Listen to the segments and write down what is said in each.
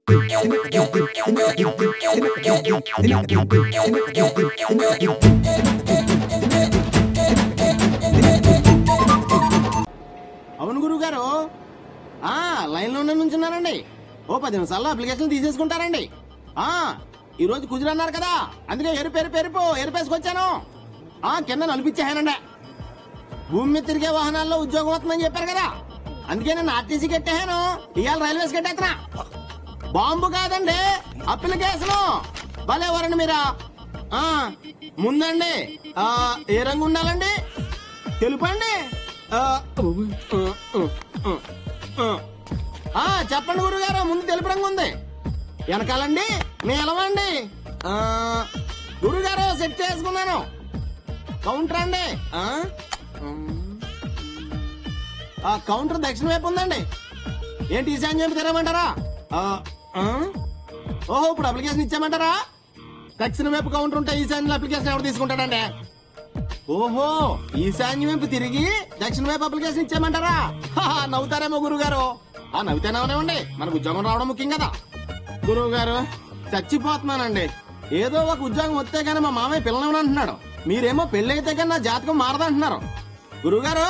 అవును గురువు గారు, లైన్ లోనే నుంచున్నారండి. ఓ 10 నిమిషాల్లో అప్లికేషన్ తీసేసుకుంటారండి. ఈ రోజు కుదిరి అన్నారు కదా, అందుకే ఎరుపేసుకొచ్చాను. కింద నలిపిచ్చేహానండి. భూమి మీద తిరిగే వాహనాల్లో ఉద్యోగం వస్తుందని చెప్పారు కదా, అందుకే నేను ఆర్టీసీ కట్టేహాను. ఇవాళ రైల్వేస్ కట్టేస్తున్నా. బాంబు కాదండి, అప్లికేషన్. భలేవారండి మీరా. ముందండి ఏ రంగు ఉండాలండి? తెలుపండి. చెప్పండి గురుగారు. ముందు తెలుపు రంగు ఉంది. వెనకాలండి నీలమండి. గురుగారు సెట్ చేసుకున్నాను. కౌంటర్ అండి. కౌంటర్ దక్షిణ వైపు ఉందండి. ఏంటి ఈశాన్యం వైపు తిరగమంటారా? ఓహో, ఇప్పుడు అప్లికేషన్ ఇచ్చామంటారా? దక్షిణ వైపు కౌంటర్ ఉంటే ఈశాన్యం అప్లికేషన్ ఎవరు తీసుకుంటాడండి? ఓహో, ఈశాన్యం వైపు తిరిగి దక్షిణ వైపు అప్లికేషన్ ఇచ్చామంటారా? నవ్వుతారేమో గురుగారు. నవ్వుతేనేమనివ్వండి, మనకు ఉద్యోగం రావడం ముఖ్యం కదా. గురువు గారు, చచ్చిపోతున్నానండి. ఏదో ఒక ఉద్యోగం వస్తే గానీ మా మామయ్య పిల్లలు అంటున్నాడు. మీరేమో పెళ్లి అయితే కానీ నా జాతకం మారదంటున్నారు. గురువుగారు,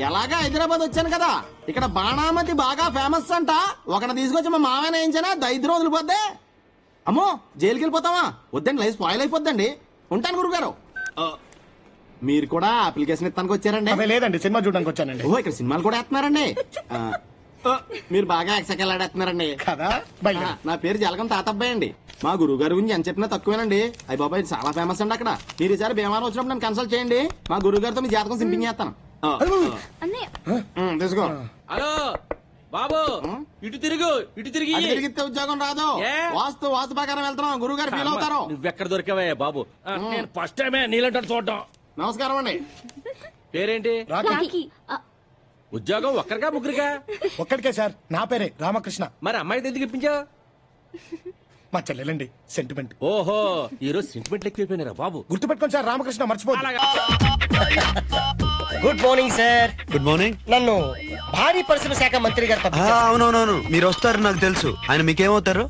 ఎలాగా హైదరాబాద్ వచ్చాను కదా, ఇక్కడ బాణామతి బాగా ఫేమస్ అంట. ఒకటి తీసుకొచ్చి మా మామయ్య వేయించానా దైద్రం వదిలిపోద్దే. అమ్మో, జైలుకి వెళ్ళిపోతావా? వద్దండి, లైఫ్ స్పాయిల్ అయిపోద్దండి. ఉంటాను గురుగారు. మీరు కూడా అప్లికేషన్ ఇస్తానికి వచ్చారండి? లేదండి, సినిమా చూడడానికి వచ్చానండి. ఓ, ఇక్కడ సినిమాలు కూడా వేస్తున్నారండి. మీరు బాగా ఎక్సకెళ్ళాడేస్తున్నారండి కదా. నా పేరు జలగం తాతబ్బాయి అండి. మా గురువు గారి గురించి ఎంత చెప్పినా తక్కువేనండి. అయ్యి బాబాయ్ చాలా ఫేమస్ అండి అక్కడ. మీరు ఈసారి భీమవరం వచ్చినప్పుడు నన్ను కన్సల్ట్ చేయండి. మా గురువు గారితో మీ జాతకం సింపింగ్ చేస్తాను. తీసుకో. హలో బాబు, ఇటు తిరిగి తిరిగితే ఉద్యోగం రాదు. వాస్తు ప్రకారం వెళ్తున్నాం. గురువు గారు ఫీల్ అవుతారు. నువ్వెక్కడ దొరికావే బాబు? నేను ఫస్ట్ టైమే నీళ్ళంటాడు చూడటం. నమస్కారం అండి. పేరేంటి? ఉద్యోగం ఒక్కరిగా ముగ్గురిగా? ఒక్కడికే సార్. నా పేరే రామకృష్ణ. మరి అమ్మాయి ఎందుకు ఇప్పించావు? మా చెల్లెలండి, సెంటిమెంట్. ఓహో, ఈ రోజు సెంటిమెంట్ ఎక్కువైపోయినారా బాబు? గుర్తుపెట్టుకోండి సార్, రామకృష్ణ మర్చిపోదు. Good morning sir. Good morning. నన్ను భారీ పరిశ్రమ శాఖ మంత్రి గారు అవునవునవును, మీరు వస్తారు నాకు తెలుసు. ఆయన మీకేమవుతారు?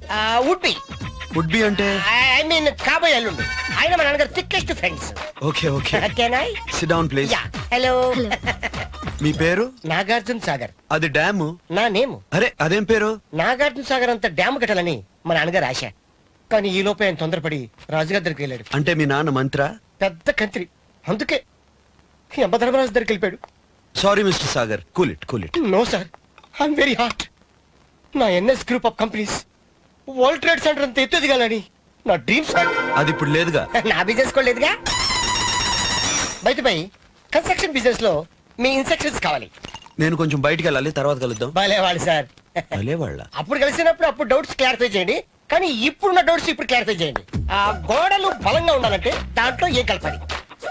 వుడ్ బి అంటే ఐ మీన్ కాబోయే అల్లుండు. ఆయన మా నాన్నగారు thickest friends. Okay okay. Can I sit down please. Hello. మీ పేరు? నాగార్జున సాగర్. అది డ్యామ్. నా నేము. అరే అదేం పేరు? నాగార్జున సాగర్ అంత డ్యామ్ కట్టాలని మా నాన్నగారు ఆశ. కానీ ఈ లోపే ఆయన తొందరపడి రాజుగారి దగ్గరికి వెళ్ళాడు. అంటే మీ నాన్న మంత్రా? పెద్ద కంత్రి. అందుకే యమధర్మరాజు దగ్గరికి వెళ్ళిపోయాడు. Sorry mister Sagar, cool it. No sir, I'm very heart. నా NS group of companies world trade centre అంత ఎత్తు ఎదగాలని నా డ్రీమ్ సార్. అది ఇప్పుడు లేదుగా. నా బిజినెస్ కూడా లేదుగా. బయటపై కన్స్ట్రక్షన్ బిజినెస్ లో మీ ఇన్స్ట్రక్షన్స్ కావాలి. నేను కొంచెం బయటికి వెళ్ళాలి, తర్వాత కలుద్దాం. భలేవాళ్ళు సార్. భలేవాళ్ళ? అప్పుడు కలిసినప్పుడు అప్పుడు డౌట్స్ క్లారిఫై చేయండి, కానీ ఇప్పుడున్న డౌట్స్ ఇప్పుడు క్లారిఫై చేయండి. ఆ గోడలు బలంగా ఉండాలంటే దాంట్లో ఏం కలపాలి?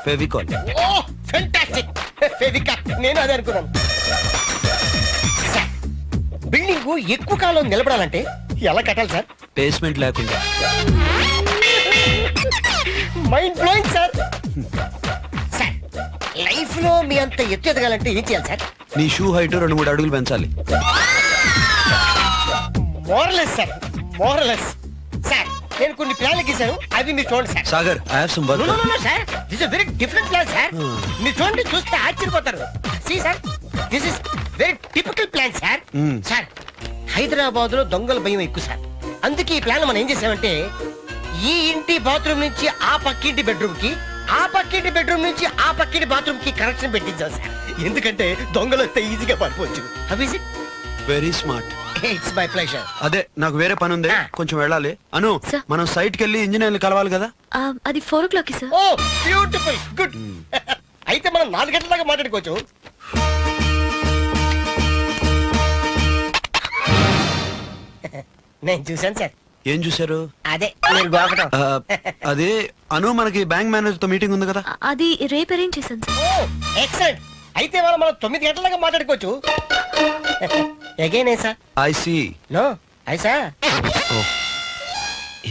ఫెవికాల్. Oh fantastic. ఫెవికాల్, నేను అదే అనుకున్నాను. బిల్డింగ్ ఎక్కువ కాలం నిలబడాలంటే ఎలా కట్టాలి సార్? బేస్మెంట్ లేకుండా. Mind blowing sir. Sir, life లో మీ అంత ఎత్తు ఎదగాలంటే ఏం చేయాలి సార్? నీ షూ హైట్ 2-3 అడుగులు పెంచాలి. Morals sir, morals. సార్, నేను కొన్ని ప్లాన్లు గీశాను, అవి మీరు చూడండి sir. Sagar, I have some work. No sir, this is very different plan sir. మీరు చూడండి, చూస్తే ఆశ్చర్యపోతారు. See sir, this is very typical plan sir. Sir, Hyderabad లో దొంగల భయం ఎక్కువ సార్. అందుకే ఈ ప్లాన్ మనం ఏం చేసామంటే, ఈ ఇంటి బాత్రూమ్ నుంచి ఆ పక్కింటి బెడ్రూమ్ కి, ఆ పక్కింటి బెడ్రూమ్ నుంచి ఆ పక్కింటి బాత్రూమ్ కి కనెక్షన్ పెట్టించాం సార్. ఎందుకంటే దొంగలు వస్తే ఈజీగా పడిపోవచ్చు. Very smart. It's my pleasure. అదే, నాకు వేరే పని ఉంది, కొంచెం వెళ్ళాలి. అను, మనం సైట్ కి వెళ్ళి ఇంజనీర్లు కలవాలి కదా. అది 4 o'clock సార్. ఓ బ్యూటిఫుల్, గుడ్. అయితే మనం 4 గంటల దాకా మాట్లాడుకోవచ్చు. నేను చూశాను సార్. ఏం చూసారు? అదే మీరు గోకటం. అదే అను, మనకి బ్యాంక్ మేనేజర్ తో మీటింగ్ ఉంది కదా. అది రేపు అరేంజ్ చేశాను సార్. ఓ ఎక్సలెంట్. అయితే మనం 9 గంటల దాకా మాట్లాడుకోవచ్చు. అగైన్ ఏ సార్? I see. నో ఐసా.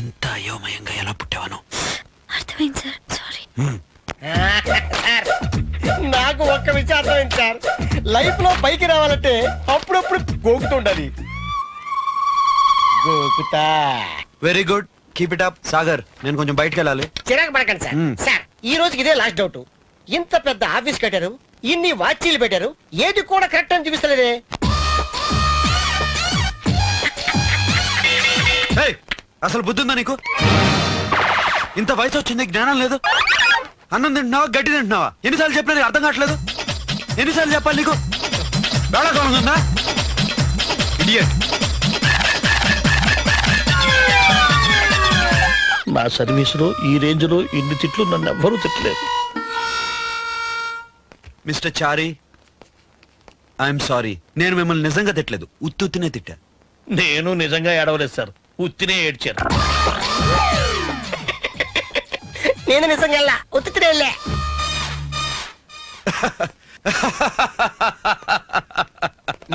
ఇంత అయోమయంగా ఎలా పుట్టావను? అర్థమైంది సార్, సారీ. సార్, నాకు ఒక్క విషయం అర్థమైంది సార్. లైఫ్ లో పైకి రావాలంటే అప్పుడప్పుడు గోకుతుండాలి. గోకుతా. Very good, keep it up. Sagar, నేను కొంచెం బయటకు వెళ్ళాలి. చిరాకు పడకండి సార్. సార్ ఈ రోజుకి ఇదే లాస్ట్ డౌట్. ఇంత పెద్ద ఆఫీస్ కట్టారు, ఇన్ని వాచీలు పెట్టారు, ఏది కూడా కరెక్ట్ అని చూపిస్తలేదే. ఏయ్, అసలు బుద్ధి ఉందా నీకు? ఇంత వయసు వచ్చింది, జ్ఞానం లేదు. అన్నం తింటున్నావా, గడ్డి తింటున్నావా? ఎన్నిసార్లు చెప్పినా నీకు అర్థం కావట్లేదు. ఎన్నిసార్లు చెప్పాలి నీకు? వేళాకోళం ఉందా? ఇడియట్. నా సర్వీస్ లో ఈ రేంజ్ లో ఇన్ని తిట్లు నన్ను ఎవ్వరూ తిట్టలేదు. Mister Chari, I'm sorry. నేను మిమ్మల్ని నిజంగా తిట్టలేదు, ఉత్తునే తిట్టా. నేను నిజంగా ఏడవలేదు సార్, ఉత్తినే ఏడ్చాను. నేను నిజంగా వెళ్ళా, ఉత్తునే వెళ్ళా.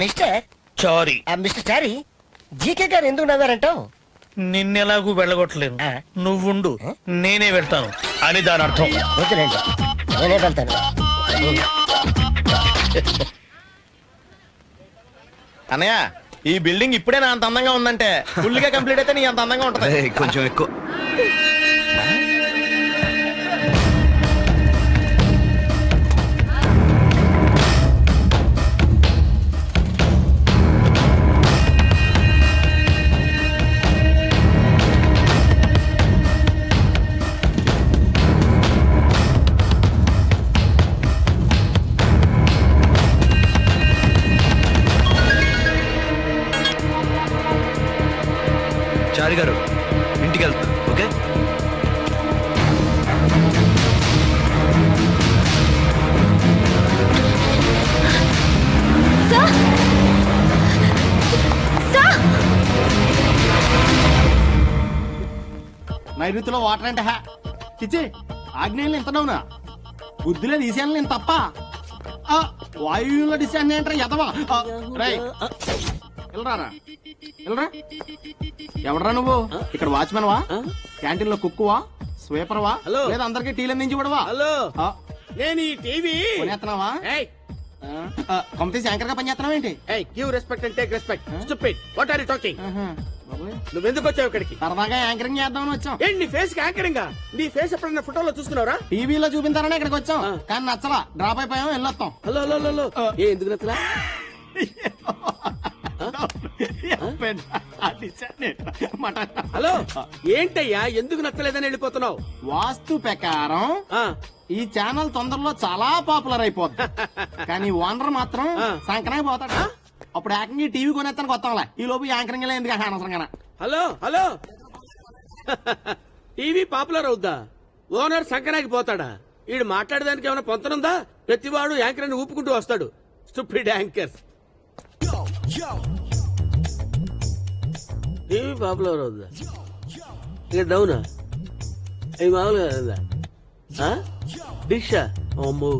Mister sorry. మిస్టర్ చారీ, జీకే గారు ఎందుకు నవ్వారంటావు? నిన్నెలాగూ వెళ్ళగొట్టలేను, నువ్వుండు నేనే వెళ్తాను అని దాని అర్థం. వద్దులేండి, నేనే వెళ్తాను. అన్నయ్య, ఈ బిల్డింగ్ ఇప్పుడే నా అంత అందంగా ఉందంటే ఫుల్ గా కంప్లీట్ అయితే నీ అంత అందంగా ఉంటది. ఏయ్, కొంచెం ఎక్కువ. చారి గారు, ఇంటికి వెళ్తాను. ఓకే, నైరుతిలో వాటర్ అంటే చిచ్చి ఆగ్నేయులు ఎంత డౌనా? బుద్ధిలో తీసేయాలి నేను తప్ప. వాయువులో డిసాన్ ఏంట్రా ఎదవా? రై వెళ్ళరారా, వెళ్ళరా. ఎవడరా నువ్వు? ఇక్కడ వాచ్మెన్ వా, క్యాంటీన్ లో కుక్కువా, స్వీపర్ వా, లేదా అందరికి టీలు అందించి ఇవ్వడవా? హలో, నేను ఈ టీవీ కొనేస్తున్నావా? కంపెనీ యాంకర్ గా పనిచేస్తున్నావు ఏంటి? Give respect and take respect. Stupid, what are you talking? నువ్వెందుకు వచ్చావు ఇక్కడికి? సరదాగా యాంకరింగ్ చేద్దామని వచ్చాం. ఏంటి నీ ఫేస్ కి యాంకరింగ్? నీ ఫేస్ ఎప్పుడన్నా ఫోటోలో చూసుకున్నారా? టీవీలో చూపించారని ఇక్కడికి వచ్చాం, కానీ నచ్చలా, డ్రాప్ అయిపోయాం, వెళ్ళొస్తాం. హలో హలో హలో, ఎందుకు నచ్చలా? హలో, ఏంటయ్యా ఎందుకు నచ్చలేదని వెళ్ళిపోతున్నావు? వాస్తు ప్రకారం ఈ ఛానల్ తొందరలో చాలా పాపులర్ అయిపోద్ది, కానీ ఓనర్ మాత్రం సంకనాకి పోతాడు. అప్పుడు ఏకంగా టీవీ కొనేస్తానికి వస్తాంలే, ఈ లోపు యాంకరింగ్ ఎందుకు అనవసరంగా. హలో హలో, టీవీ పాపులర్ అవుద్దా? ఓనర్ సంకనాకి పోతాడా? వీడు మాట్లాడడానికి ఏమైనా పొంతనుందా? ప్రతివాడు యాంకర్ అని ఊపుకుంటూ వస్తాడు. Stupid anchors. టీవీ పాపులర్ అవుద్దా? ఇక డౌనా? అవి మామూలుగా డిషా? అమ్మో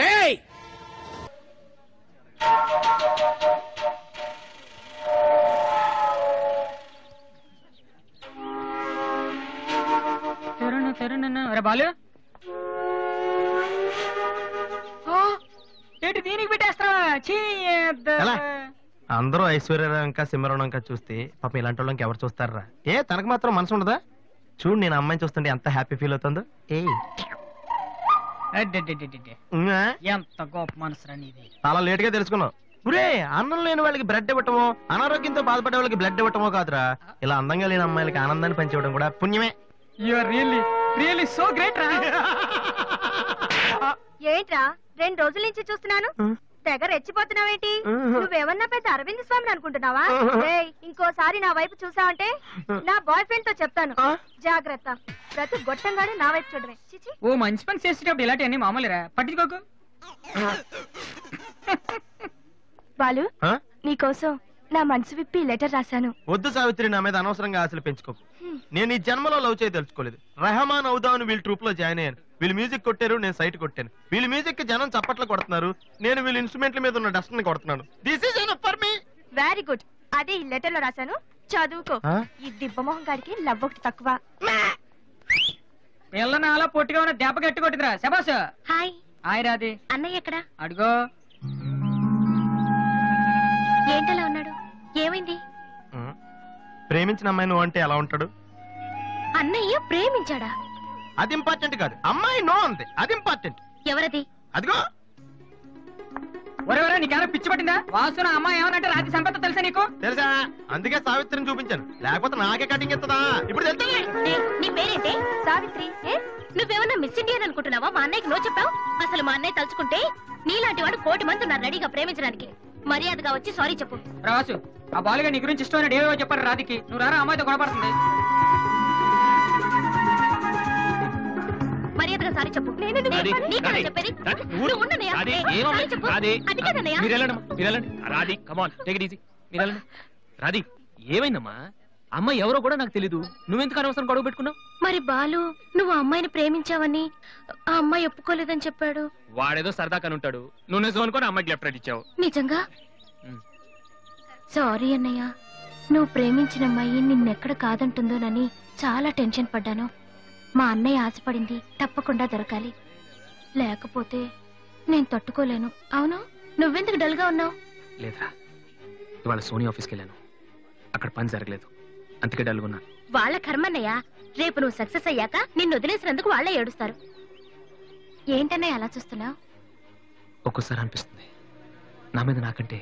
రేయ్, బాలు ఏంటి దీనికి పెట్టేస్తావా? అందరూ ఐశ్వర్యరావు ఇంకా సింహరావు ఇంకా చూస్తే పాపం ఇలాంటి వాళ్ళకి ఎవరు చూస్తారా? తనకు మాత్రం మనసు ఉండదా? చూడు, నేను అమ్మాయిని చూస్తుంటే ఎంత హ్యాపీ ఫీల్ అవుతుందో. ఎంత గొప్ప మనసు నీది. చాలా లేట్ గా తెలుసుకున్నావు. ఒరే, అన్నం లేని వాళ్ళకి బ్లడ్ ఇవ్వటమో, అనారోగ్యంతో బాధపడే వాళ్ళకి బ్లడ్ ఇవ్వటమో కాదురా, ఇలా అందంగా లేని అమ్మాయిలకి ఆనందాన్ని పంచివ్వడం కూడా పుణ్యమే. రియల్లీ సో గ్రేట్ రా. ఏంట్రా 2 రోజుల నుంచి చూస్తున్నాను, తెగ రెచ్చిపోతున్నావేంటి? నువ్వేమన్నా పెద్ద అరవింద్ స్వామిని అనుకుంటున్నావా? ఇంకోసారి నా వైపు చూసావంటే నా బాయ్ ఫ్రెండ్ తో చెప్తాను, జాగ్రత్త. ప్రతి గొట్టంగానే నా వైపు చూడవే. ఓ మంచి పని చేసేటప్పుడు ఇలాంటివన్నీ మామూలురా, పట్టించుకోకు. బాలు, నీకోసం నా మనసు విప్పి లెటర్ రాశాను. వద్దు సావిత్రి, నా మీద అనవసరంగా ఆశలు పెంచుకోకు. నేను ఈ జన్మలో లవ్ చేయ తెలుసుకోలేదు. రెహమాన్ అవుదామని వీళ్ళ ట్రూప్ లో జాయిన్ అయ్యాను. వీళ్ళు మ్యూజిక్ కొట్టారు, నేను సైట్ కొట్టాను. వీళ్ళ మ్యూజిక్ కి జనం చప్పట్లు కొడుతున్నారు, నేను వీళ్ళ ఇన్స్ట్రుమెంట్ల మీద ఉన్న డస్ట్ ని కొడుతున్నాను. This is enough for me. Very good, అదే ఈ లెటర్ లో రాశాను, చదువుకో. ఈ దిబ్బమోహం గారికి లవ్ ఒకటి తక్కువ. పిల్లని అలా పొట్టిగా ఉన్న దెబ్బ గట్టి కొట్టిందిరా. శబాష్. హాయ్. హాయ్ రాది. అన్నయ్య ఎక్కడా? అడుగో. ఏంటలా ఉన్నాడు? ఏమైంది? ప్రేమించిన అమ్మాయి నువ్వు అంటే ఎలా ఉంటాడు? అన్నయ్య ప్రేమించాడా? అది ఇంపార్టెంట్ కాదు, అమ్మాయి నో అంతే, అది ఇంపార్టెంట్. ఎవరది? అదిగో ఒరే నీకేమైనా పిచ్చి పట్టిందా? వాసు నా అమ్మాయి ఏమనంటే రాత్రి సంపద తెలుసా నీకు? తెలుసా? అందుకే సావిత్రిని చూపించాను, లేకపోతే నాకే కటింగ్ ఇస్తుందా? ఇప్పుడు తెలుస్తుంది. నీ పేరేంటి? సావిత్రి. నువ్వేమన్నా మిస్ ఇండియన్ అనుకుంటున్నావా? మా అన్నయ్యకి నో చెప్పావు. అసలు మా అన్నయ్య తలుచుకుంటే నీలాంటి వాడు 1,000,000 మంది ఉన్నారు రెడీగా ప్రేమించడానికి. మర్యాదగా వచ్చి సారీ చెప్పు. రాసు ఆ బాలుగా నీ గురించి ఇష్టం ఏవో చెప్పారు రాధికి. నువ్వు రారా, అమ్మాయితో గొడవపడుతుంది. మర్యాదగా సారీ చెప్పు. నీకన్నా చెప్పేది. నువ్వు ఉండనయ్యా. సారీ చెప్పు. అది కాదన్నయ్యా. Radhi come on take it easy. Radhi ఏమైందమ్మా? అమ్మాయి ఎవరో కూడా నాకు తెలీదు, నువ్వెందుకు అనవసరం గొడవ పెట్టుకున్నావు? మరి బాలు నువ్వు ఆ అమ్మాయిని ప్రేమించావని ఆ అమ్మాయి ఒప్పుకోలేదని చెప్పాడు. వాడేదో సరదా కనుంటాడు, నువ్వు నిజం అనుకోని అమ్మాయికి లెఫ్ట్ రైట్ ఇచ్చావు. నిజంగా? సారీ అన్నయ్య. నువ్వు ప్రేమించిన అమ్మాయి నిన్నెక్కడ కాదంటుందోనని చాలా టెన్షన్ పడ్డాను. మా అన్నయ్య ఆశపడింది తప్పకుండా దొరకాలి, లేకపోతే నేను తట్టుకోలేను. అవును, నువ్వెందుకు డల్ గా ఉన్నావు? లేదురా, ఇవాళ సోనీ ఆఫీస్కి వెళ్ళాను, అక్కడ పని జరగలేదు, అందుకే డల్గున్నా. వాళ్ళ కర్మన్నయ్య. రేపు నువ్వు సక్సెస్ అయ్యాక నిన్ను వదిలేసినందుకు వాళ్ళే ఏడుస్తారు. ఏంటన్నయ్య అలా చూస్తున్నావు? ఒక్కోసారి అనిపిస్తుంది నా మీద నాకంటే